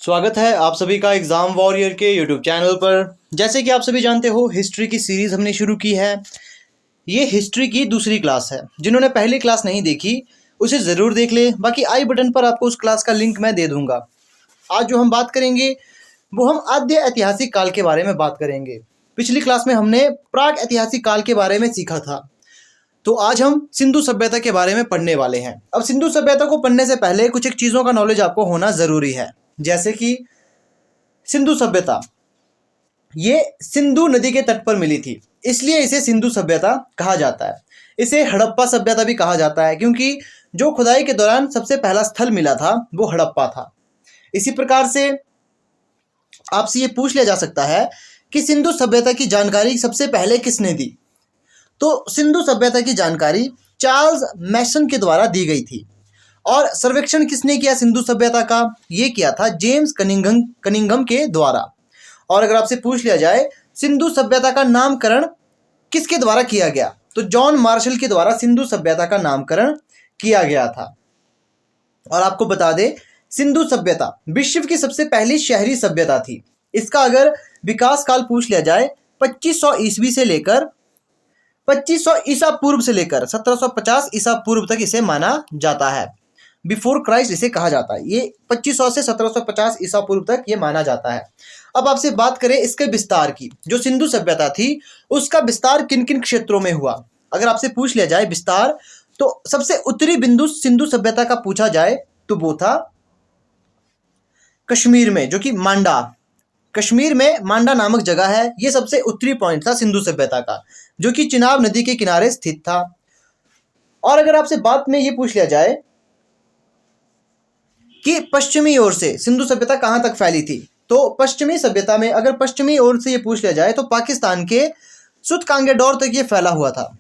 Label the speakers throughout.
Speaker 1: स्वागत है आप सभी का एग्ज़ाम वॉरियर के यूट्यूब चैनल पर। जैसे कि आप सभी जानते हो, हिस्ट्री की सीरीज़ हमने शुरू की है। ये हिस्ट्री की दूसरी क्लास है। जिन्होंने पहली क्लास नहीं देखी उसे ज़रूर देख ले। बाकी आई बटन पर आपको उस क्लास का लिंक मैं दे दूंगा। आज जो हम बात करेंगे वो हम आद्य ऐतिहासिक काल के बारे में बात करेंगे। पिछली क्लास में हमने प्राग ऐतिहासिक काल के बारे में सीखा था, तो आज हम सिंधु सभ्यता के बारे में पढ़ने वाले हैं। अब सिंधु सभ्यता को पढ़ने से पहले कुछ एक चीज़ों का नॉलेज आपको होना ज़रूरी है। जैसे कि सिंधु सभ्यता ये सिंधु नदी के तट पर मिली थी, इसलिए इसे सिंधु सभ्यता कहा जाता है। इसे हड़प्पा सभ्यता भी कहा जाता है, क्योंकि जो खुदाई के दौरान सबसे पहला स्थल मिला था वो हड़प्पा था। इसी प्रकार से आपसे ये पूछ लिया जा सकता है कि सिंधु सभ्यता की जानकारी सबसे पहले किसने दी। तो सिंधु सभ्यता की जानकारी चार्ल्स मैसन के द्वारा दी गई थी। और सर्वेक्षण किसने किया सिंधु सभ्यता का? ये किया था जेम्स कनिंघम के द्वारा। और अगर आपसे पूछ लिया जाए सिंधु सभ्यता का नामकरण किसके द्वारा किया गया, तो जॉन मार्शल के द्वारा सिंधु सभ्यता का नामकरण किया गया था। और आपको बता दें, सिंधु सभ्यता विश्व की सबसे पहली शहरी सभ्यता थी। इसका अगर विकास काल पूछ लिया जाए 2500 ईस्वी से लेकर 2500 ईसा पूर्व से लेकर 1750 ईसा पूर्व तक इसे माना जाता है। बिफोर क्राइस्ट इसे कहा जाता है। ये 2500 से 1750 ईसा पूर्व तक ये माना जाता है। अब आपसे बात करें इसके विस्तार की। जो सिंधु सभ्यता थी उसका विस्तार किन किन क्षेत्रों में हुआ, अगर आपसे पूछ लिया जाए विस्तार, तो सबसे उत्तरी बिंदु सिंधु सभ्यता का पूछा जाए तो वो था कश्मीर में, जो कि मांडा, कश्मीर में मांडा नामक जगह है। ये सबसे उत्तरी पॉइंट था सिंधु सभ्यता का, जो कि चिनाब नदी के किनारे स्थित था। और अगर आपसे बात में ये पूछ लिया जाए कि पश्चिमी ओर से सिंधु सभ्यता कहां तक फैली थी, तो पश्चिमी सभ्यता में अगर पश्चिमी ओर से ये पूछ लिया जाए तो पाकिस्तान के सुतकांगेडोर तक ये फैला हुआ था।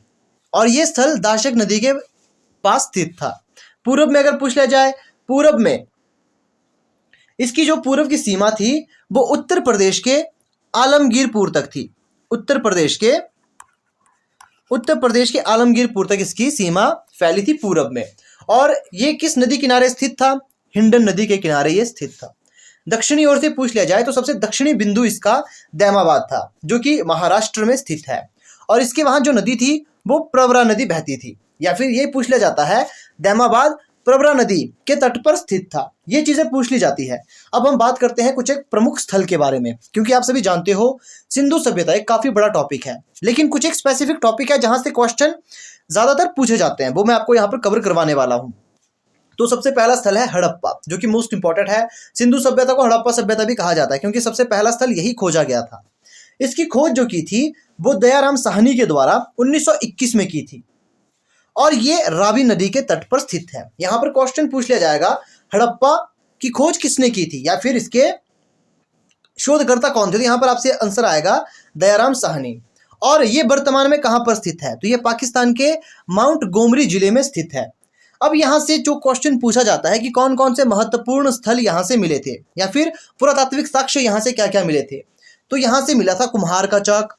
Speaker 1: और ये स्थल दाशक नदी के पास स्थित था। पूर्व में अगर पूछ लिया जाए, पूर्व में इसकी जो पूर्व की सीमा थी वो उत्तर प्रदेश के आलमगीरपुर तक थी। उत्तर प्रदेश के आलमगीरपुर तक इसकी सीमा फैली थी पूर्व में। और ये किस नदी किनारे स्थित था? हिंडन नदी के किनारे ये स्थित था। दक्षिणी ओर से पूछ लिया जाए तो सबसे दक्षिणी बिंदु इसका दैमाबाद था, जो कि महाराष्ट्र में स्थित है। और इसके वहां जो नदी थी वो प्रवरा नदी बहती थी। या फिर ये पूछ लिया जाता है दैमाबाद प्रवरा नदी के तट पर स्थित था। ये चीजें पूछ ली जाती है। अब हम बात करते हैं कुछ एक प्रमुख स्थल के बारे में, क्योंकि आप सभी जानते हो सिंधु सभ्यता एक काफी बड़ा टॉपिक है, लेकिन कुछ एक स्पेसिफिक टॉपिक है जहां से क्वेश्चन ज्यादातर पूछे जाते हैं, वो मैं आपको यहाँ पर कवर करवाने वाला हूँ। तो सबसे पहला स्थल है हड़प्पा, जो कि मोस्ट इंपॉर्टेंट है। सिंधु सभ्यता को हड़प्पा सभ्यता भी कहा जाता है, क्योंकि सबसे पहला स्थल यही खोजा गया था। इसकी खोज जो की थी वो दयाराम साहनी के द्वारा 1921 में की थी। और ये रावी नदी के तट पर स्थित है। यहां पर क्वेश्चन पूछ लिया जाएगा हड़प्पा की खोज किसने की थी, या फिर इसके शोधकर्ता कौन थे, तो यहां पर आपसे आंसर आएगा दयाराम साहनी। और ये वर्तमान में कहां पर स्थित है, तो ये पाकिस्तान के माउंट गोमरी जिले में स्थित है। अब यहां से जो क्वेश्चन पूछा जाता है कि कौन कौन से महत्वपूर्ण स्थल यहां से मिले थे, या फिर पुरातात्विक साक्ष्य यहां से क्या क्या मिले थे, तो यहां से मिला था कुम्हार का चक,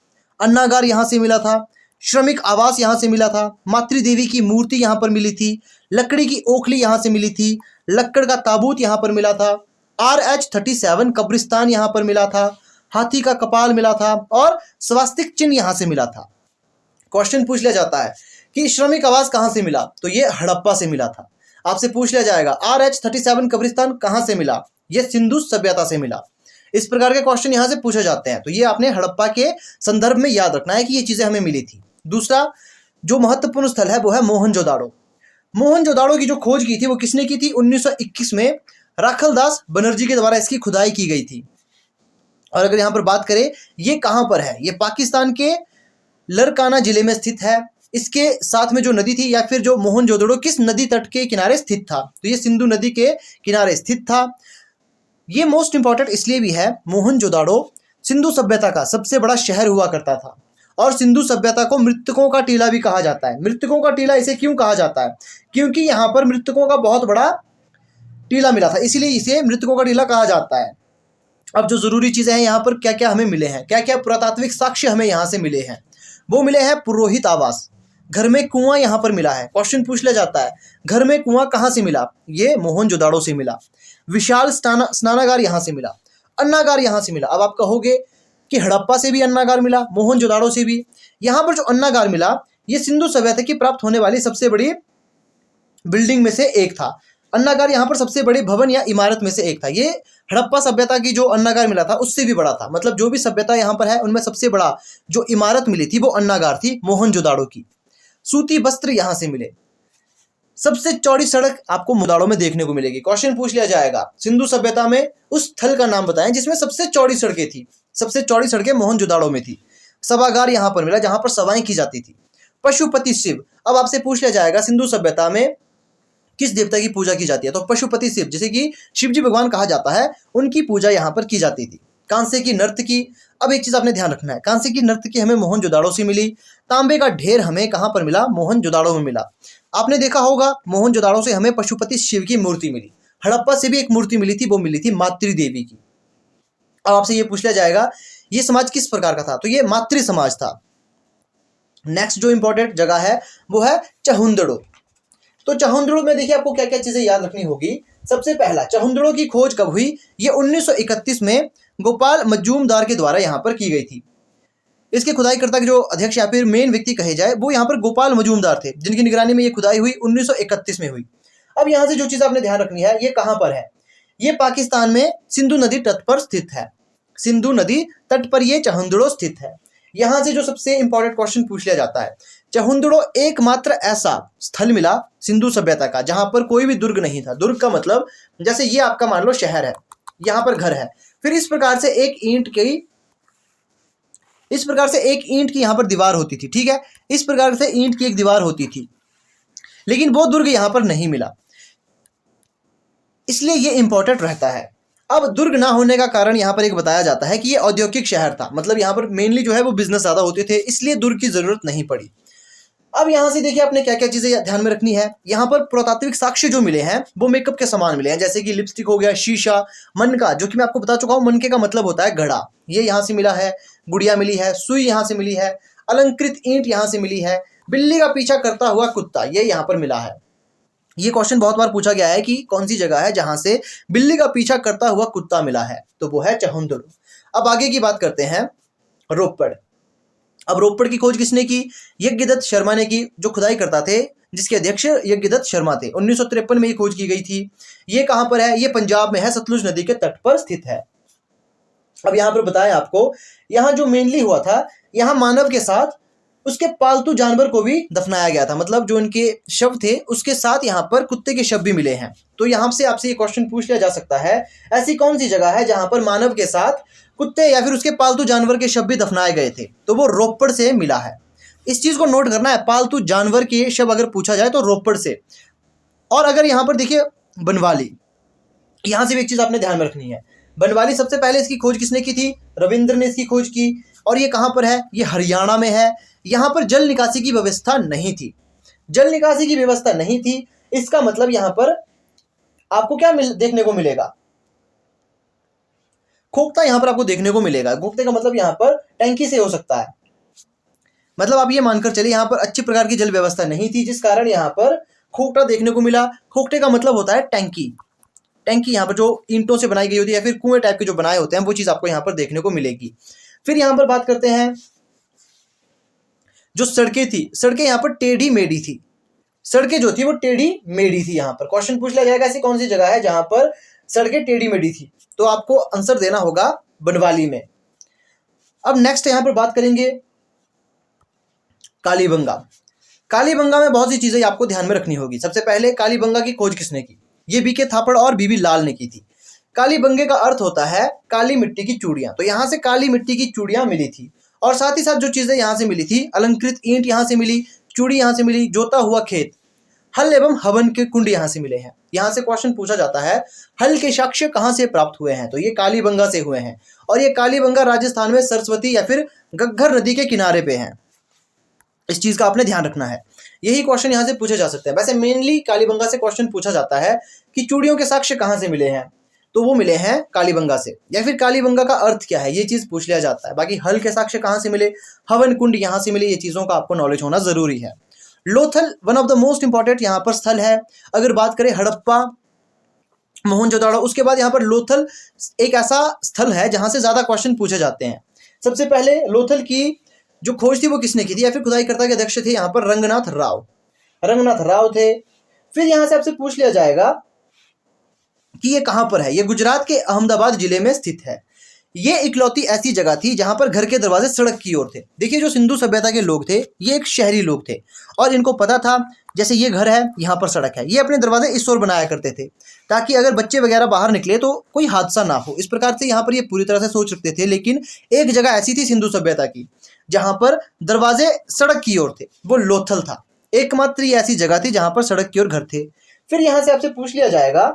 Speaker 1: अन्नागार यहां से मिला था, श्रमिक आवास यहां से मिला था, मातृदेवी की मूर्ति यहां पर मिली थी, लकड़ी की ओखली यहां से मिली थी, लक्कड़ का ताबूत यहां पर मिला था, RH-37 कब्रिस्तान यहां पर मिला था, हाथी का कपाल मिला था, और स्वास्तिक चिन्ह यहां से मिला था। क्वेश्चन पूछ लिया जाता है कि श्रमिक आवास कहां से मिला, तो ये हड़प्पा से मिला था। आपसे पूछ लिया जाएगा RH-37 कब्रिस्तान कहां से मिला, ये सिंधु सभ्यता से मिला। इस प्रकार के क्वेश्चन यहां से पूछे जाते हैं, तो ये आपने हड़प्पा के संदर्भ में याद रखना है कि ये चीजें हमें मिली थी। दूसरा जो महत्वपूर्ण स्थल है वो है मोहनजोदाड़ो। मोहनजोदाड़ो की जो खोज की थी वो किसने की थी? 1921 में राखलदास बनर्जी के द्वारा इसकी खुदाई की गई थी। और अगर यहाँ पर बात करें ये कहाँ पर है, ये पाकिस्तान के लरकाना जिले में स्थित है। इसके साथ में जो नदी थी, या फिर जो मोहनजोदड़ो किस नदी तट के किनारे स्थित था, तो ये सिंधु नदी के किनारे स्थित था। ये मोस्ट इंपॉर्टेंट इसलिए भी है, मोहनजोदाड़ो सिंधु सभ्यता का सबसे बड़ा शहर हुआ करता था। और सिंधु सभ्यता को मृतकों का टीला भी कहा जाता है। मृतकों का टीला इसे क्यों कहा जाता है? क्योंकि यहाँ पर मृतकों का बहुत बड़ा टीला मिला था, इसीलिए इसे मृतकों का टीला कहा जाता है। अब जो जरूरी चीजें हैं यहाँ पर क्या क्या हमें मिले हैं, क्या क्या पुरातात्विक साक्ष्य हमें यहाँ से मिले हैं, वो मिले हैं पुरोहित आवास, घर में कुआं यहाँ पर मिला है। क्वेश्चन पूछ लिया जाता है घर में कुआं कहाँ से मिला, ये मोहनजोदाड़ो से मिला। विशाल स्नानागार यहाँ से मिला, अन्नागार यहाँ से मिला। अब आप कहोगे कि हड़प्पा से भी अन्नागार मिला, मोहनजोदाड़ो से भी। यहाँ पर जो अन्नागार मिला ये सिंधु सभ्यता की प्राप्त होने वाली सबसे बड़ी बिल्डिंग में से एक था। अन्नागार यहाँ पर सबसे बड़े भवन या इमारत में से एक था। ये हड़प्पा सभ्यता की जो अन्नागार मिला था उससे भी बड़ा था। मतलब जो भी सभ्यता यहाँ पर है उनमें सबसे बड़ा जो इमारत मिली थी वो अन्नागार थी मोहनजोदाड़ो की। सूती वस्त्र यहाँ से मिले। सबसे चौड़ी सड़क आपको मोहनजोदाड़ो में देखने को मिलेगी। क्वेश्चन पूछ लिया जाएगा सिंधु सभ्यता में उस स्थल का नाम बताएं जिसमें सबसे चौड़ी सड़कें थी। सबसे चौड़ी सड़कें मोहनजोदाड़ो में थी। सभागार यहाँ पर मिला जहां पर सभाएं की जाती थी। पशुपति शिव। अब आपसे पूछ लिया जाएगा सिंधु सभ्यता में किस देवता की पूजा की जाती है, तो पशुपति शिव, जिसे कि शिवजी भगवान कहा जाता है, उनकी पूजा यहाँ पर की जाती थी। कांसे की नर्तकी। अब एक चीज आपने ध्यान रखना है, कांसे की नर्तकी हमें मोहनजोदाड़ो से मिली। तांबे का ढेर हमें कहां पर मिला, मोहनजोदाड़ो में मिला। आपने देखा होगा मोहनजोदाड़ो से हमें पशुपति शिव की मूर्ति मिली। हड़प्पा से भी एक मूर्ति मिली थी, वो मिली थी मातृ देवी की। अब आपसे ये पूछ लिया जाएगा ये समाज किस प्रकार का था, तो ये मातृ समाज था। नेक्स्ट जो इंपॉर्टेंट जगह है वो है चहुंदड़ो। तो चहुंदड़ो में देखिए आपको क्या क्या चीजें याद रखनी होगी। सबसे पहला, चहुंदड़ो की खोज कब हुई, ये 1931 में गोपाल मजूमदार के द्वारा यहाँ पर की गई थी। इसके खुदाईकर्ता के जो अध्यक्ष या फिर मेन व्यक्ति कहे जाए वो यहाँ पर गोपाल मजूमदार थे, जिनकी निगरानी में ये खुदाई हुई 1931 में हुई। अब यहाँ से जो चीज आपने ध्यान रखनी है, ये कहाँ पर है, ये पाकिस्तान में सिंधु नदी तट पर स्थित है। सिंधु नदी तट पर ये चहुंदड़ो स्थित है। यहां से जो सबसे इंपॉर्टेंट क्वेश्चन पूछ लिया जाता है, चहुंदड़ो एकमात्र ऐसा स्थल मिला सिंधु सभ्यता का जहां पर कोई भी दुर्ग नहीं था। दुर्ग का मतलब जैसे ये आपका मान लो शहर है, यहां पर घर है, फिर इस प्रकार से एक ईंट की यहां पर दीवार होती थी, ठीक है, इस प्रकार से ईंट की एक दीवार होती थी, लेकिन वो दुर्ग यहां पर नहीं मिला, इसलिए ये इंपॉर्टेंट रहता है। अब दुर्ग ना होने का कारण यहाँ पर एक बताया जाता है कि ये औद्योगिक शहर था, मतलब यहाँ पर मेनली जो है वो बिजनेस ज़्यादा होते थे, इसलिए दुर्ग की जरूरत नहीं पड़ी। अब यहाँ से देखिए आपने क्या क्या चीज़ें ध्यान में रखनी है। यहाँ पर पुरातात्विक साक्ष्य जो मिले हैं वो मेकअप के सामान मिले हैं, जैसे कि लिपस्टिक हो गया, शीशा, मनका, जो कि मैं आपको बता चुका हूँ मनके का मतलब होता है घड़ा, ये यहाँ से मिला है। गुड़िया मिली है, सुई यहाँ से मिली है, अलंकृत ईंट यहाँ से मिली है, बिल्ली का पीछा करता हुआ कुत्ता ये यहाँ पर मिला है। ये क्वेश्चन बहुत बार पूछा गया है कि कौन सी जगह है जहां से बिल्ली का पीछा करता हुआ कुत्ता मिला है, तो वो है चहुंदड़ो। अब आगे की बात करते हैं रोपड़। अब रोपड़ की खोज किसने की, यज्ञदत्त शर्मा ने की, जो खुदाई करता थे, जिसके अध्यक्ष यज्ञदत्त शर्मा थे। 1953 में ये खोज की गई थी। ये कहां पर है, ये पंजाब में है, सतलुज नदी के तट पर स्थित है। अब यहां पर बताया आपको, यहां जो मेनली हुआ था, यहां मानव के साथ उसके पालतू जानवर को भी दफनाया गया था, मतलब जो उनके शव थे उसके साथ यहाँ पर कुत्ते के शव भी मिले हैं। तो यहाँ से आपसे ये क्वेश्चन पूछ लिया जा सकता है, ऐसी कौन सी जगह है जहां पर मानव के साथ कुत्ते या फिर उसके पालतू जानवर के शव भी दफनाए गए थे, तो वो रोपड़ से मिला है। इस चीज को नोट करना है, पालतू जानवर के शव अगर पूछा जाए तो रोपड़ से। और अगर यहाँ पर देखिए बनवाली, यहाँ से भी एक चीज आपने ध्यान में रखनी है। बनवाली सबसे पहले इसकी खोज किसने की थी, रविंद्र ने इसकी खोज की। और ये कहाँ पर है, ये हरियाणा में है। यहाँ पर जल निकासी की व्यवस्था नहीं थी, जल निकासी की व्यवस्था नहीं थी, इसका मतलब यहाँ पर आपको क्या देखने को मिलेगा, खोखता यहाँ पर आपको देखने को मिलेगा। खोखते का मतलब यहाँ पर टैंकी से हो सकता है, मतलब आप ये मानकर चलिए यहाँ पर अच्छी प्रकार की जल व्यवस्था नहीं थी, जिस कारण यहाँ पर खोखता देखने को मिला। खोखते का मतलब होता है टैंकी। टैंकी यहाँ पर जो ईंटों से बनाई गई होती है या फिर कुएं टाइप के जो बनाए होते हैं, वो चीज आपको यहाँ पर देखने को मिलेगी। फिर यहाँ पर बात करते हैं जो सड़कें थी, सड़कें यहाँ पर टेढ़ी मेढ़ी थी, सड़कें जो थी वो टेढ़ी मेढ़ी थी। यहाँ पर क्वेश्चन पूछ लिया जाएगा ऐसी कौन सी जगह है जहां पर सड़कें टेढ़ी मेढ़ी थी, तो आपको आंसर देना होगा बनवाली में। अब नेक्स्ट यहाँ पर बात करेंगे कालीबंगा। कालीबंगा में बहुत सी चीजें आपको ध्यान में रखनी होगी। सबसे पहले कालीबंगा की खोज किसने की, ये बीके थापड़ और बीबी लाल ने की थी। कालीबंगे का अर्थ होता है काली मिट्टी की चूड़ियां, तो यहाँ से काली मिट्टी की चूड़ियां मिली थी। और साथ ही साथ जो चीजें यहाँ से मिली थी, अलंकृत ईंट यहाँ से मिली, चूड़ी यहाँ से मिली, जोता हुआ खेत, हल एवं हवन के कुंड यहाँ से मिले हैं। यहाँ से क्वेश्चन पूछा जाता है हल के साक्ष्य कहाँ से प्राप्त हुए हैं, तो ये कालीबंगा से हुए हैं। और ये कालीबंगा राजस्थान में सरस्वती या फिर घग्गर नदी के किनारे पे है। इस चीज का आपने ध्यान रखना है, यही क्वेश्चन यहाँ से पूछे जा सकते हैं। वैसे मेनली कालीबंगा से क्वेश्चन पूछा जाता है कि चूड़ियों के साक्ष्य कहाँ से मिले हैं, तो वो मिले हैं कालीबंगा से। या फिर कालीबंगा का अर्थ क्या है, ये चीज पूछ लिया जाता है। बाकी हल के साक्ष्य कहाँ से मिले, हवन कुंड यहाँ से मिले, ये चीजों का आपको नॉलेज होना जरूरी है। Lothal one of the most important यहाँ पर स्थल है। अगर बात करें हड़प्पा मोहनजोदाड़ो। उसके बाद यहाँ पर लोथल एक ऐसा स्थल है जहां से ज्यादा क्वेश्चन पूछे जाते हैं। सबसे पहले लोथल की जो खोज थी वो किसने की थी, या फिर खुदाईकर्ता के अध्यक्ष थे यहाँ पर रंगनाथ राव, रंगनाथ राव थे। फिर यहां से आपसे पूछ लिया जाएगा कि ये कहां पर है। ये गुजरात के अहमदाबाद जिले में स्थित है। ये इकलौती ऐसी जगह थी जहां पर घर के दरवाजे सड़क की ओर थे। देखिए जो सिंधु सभ्यता के लोग थे ये एक शहरी लोग थे और इनको पता था जैसे ये घर है यहाँ पर सड़क है, ये अपने दरवाजे इस ओर बनाया करते थे ताकि अगर बच्चे वगैरह बाहर निकले तो कोई हादसा ना हो। इस प्रकार से यहाँ पर ये पूरी तरह से सोच रखते थे। लेकिन एक जगह ऐसी थी सिंधु सभ्यता की जहां पर दरवाजे सड़क की ओर थे, वो लोथल था। एकमात्र ये ऐसी जगह थी जहां पर सड़क की ओर घर थे। फिर यहां से आपसे पूछ लिया जाएगा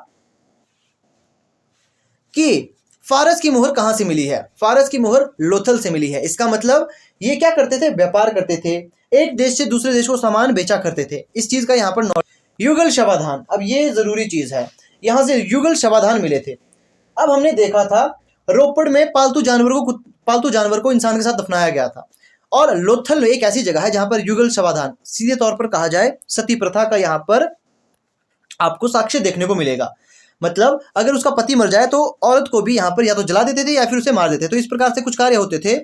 Speaker 1: कि फारस की मोहर कहां से मिली है। फारस की मोहर लोथल से मिली है। इसका मतलब ये क्या करते थे, व्यापार करते थे, एक देश से दूसरे देश को सामान बेचा करते थे। इस चीज का यहाँ पर युगल शवाधान, अब ये जरूरी चीज है, यहां से युगल शवाधान मिले थे। अब हमने देखा था रोपड़ में पालतू जानवर को इंसान के साथ दफनाया गया था, और लोथल एक ऐसी जगह है जहां पर युगल शवाधान, सीधे तौर पर कहा जाए सती प्रथा का यहाँ पर आपको साक्ष्य देखने को मिलेगा। मतलब अगर उसका पति मर जाए तो औरत को भी यहाँ पर या तो जला देते थे या फिर उसे मार देते। तो इस प्रकार से कुछ कार्य होते थे।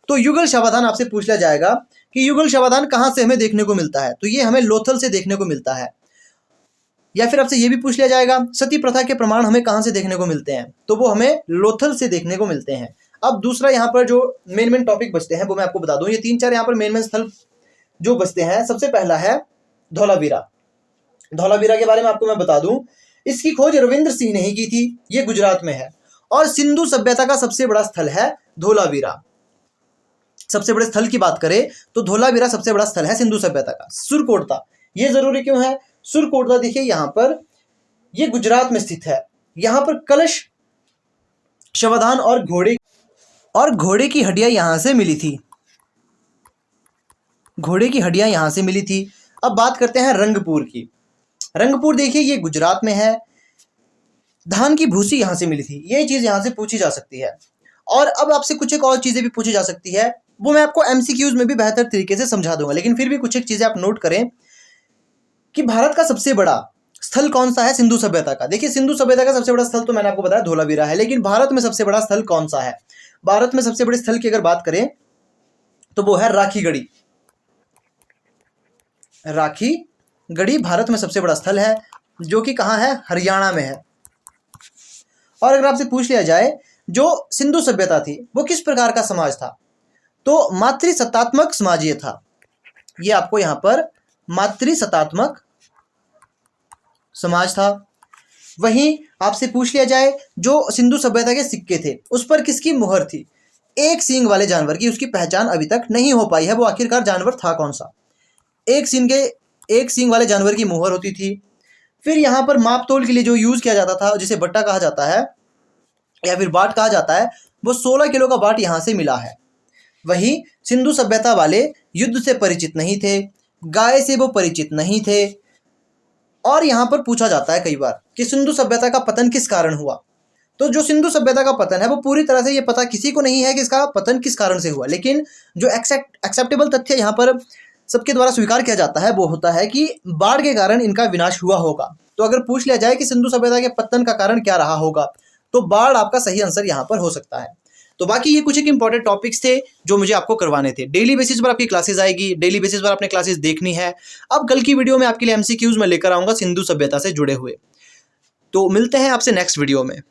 Speaker 1: तो युगल शवाधान आपसे पूछ लिया जाएगा कि युगल शवाधान कहाँ से हमें देखने को मिलता है, तो ये हमें लोथल से देखने को मिलता है। या फिर आपसे ये भी पूछ लिया जाएगा सती प्रथा के प्रमाण हमें कहाँ से देखने को मिलते हैं, तो वो हमें लोथल से देखने को मिलते हैं। अब दूसरा यहाँ पर जो मेन टॉपिक बचते हैं वो मैं आपको बता दूं। ये 3-4 यहाँ पर मेन स्थल जो बचते हैं। सबसे पहला है धौलावीरा। धौलावीरा के बारे में आपको मैं बता दूं, इसकी खोज रविंद्र सिंह ने ही की थी। ये गुजरात में है और सिंधु सभ्यता का सबसे बड़ा स्थल है धौलावीरा। सबसे बड़े स्थल की बात करें तो धौलावीरा सबसे बड़ा स्थल है सिंधु सभ्यता का। सुरकोटता, ये जरूरी क्यों है? सुरकोटता देखिए यहाँ पर, ये गुजरात में स्थित है। यहाँ पर कलश शवाधान और घोड़े की हड्डियां यहां से मिली थी। घोड़े की हड्डियां यहां से मिली थी। अब बात करते हैं रंगपुर की। रंगपुर देखिए ये गुजरात में है। धान की भूसी यहां से मिली थी। ये चीज यहां से पूछी जा सकती है। और अब आपसे कुछ एक और चीजें भी पूछी जा सकती है, वो मैं आपको एमसीक्यूज में भी बेहतर तरीके से समझा दूंगा। लेकिन फिर भी कुछ एक चीजें आप नोट करें कि भारत का सबसे बड़ा स्थल कौन सा है सिंधु सभ्यता का। देखिए सिंधु सभ्यता का सबसे बड़ा स्थल तो मैंने आपको बताया धौलावीरा है, लेकिन भारत में सबसे बड़ा स्थल कौन सा है? भारत में सबसे बड़े स्थल की अगर बात करें तो वो है राखीगढ़ी। राखीगढ़ी भारत में सबसे बड़ा स्थल है, जो कि कहाँ है? हरियाणा में है। और अगर आपसे पूछ लिया जाए जो सिंधु सभ्यता थी वो किस प्रकार का समाज था, तो मातृसत्तात्मक समाज ये था। ये आपको यहाँ पर मातृसत्तात्मक समाज था। वहीं आपसे पूछ लिया जाए जो सिंधु सभ्यता के सिक्के थे उस पर किसकी मुहर थी? एक सींग वाले जानवर की। उसकी पहचान अभी तक नहीं हो पाई है, वो आखिरकार जानवर था कौन सा। एक सींग वाले जानवर की मुहर होती थी। फिर यहाँ पर माप तोल के लिए जो यूज किया जाता था, जिसे बट्टा कहा जाता है या फिर बाट कहा जाता है, वो 16 किलो का बाट यहाँ से मिला है। वहीं सिंधु सभ्यता वाले युद्ध से परिचित नहीं थे, गाय से वो परिचित नहीं थे। और यहाँ पर पूछा जाता है कई बार कि सिंधु सभ्यता का पतन किस कारण हुआ। तो जो सिंधु सभ्यता का पतन है वो पूरी तरह से ये पता किसी को नहीं है कि इसका पतन किस कारण से हुआ। लेकिन जो एक्सेप्टेबल तथ्य यहाँ पर सबके द्वारा स्वीकार किया जाता है वो होता है कि बाढ़ के कारण इनका विनाश हुआ होगा। तो अगर पूछ लिया जाए कि सिंधु सभ्यता के पतन का कारण क्या रहा होगा, तो बाढ़ आपका सही आंसर यहाँ पर हो सकता है। तो बाकी ये कुछ एक इंपॉर्टेंट टॉपिक्स थे जो मुझे आपको करवाने थे। डेली बेसिस पर आपकी क्लासेस आएगी, डेली बेसिस पर आपने क्लासेस देखनी है। अब कल की वीडियो में आपके लिए एमसीक्यूज में लेकर आऊंगा सिंधु सभ्यता से जुड़े हुए। तो मिलते हैं आपसे नेक्स्ट वीडियो में।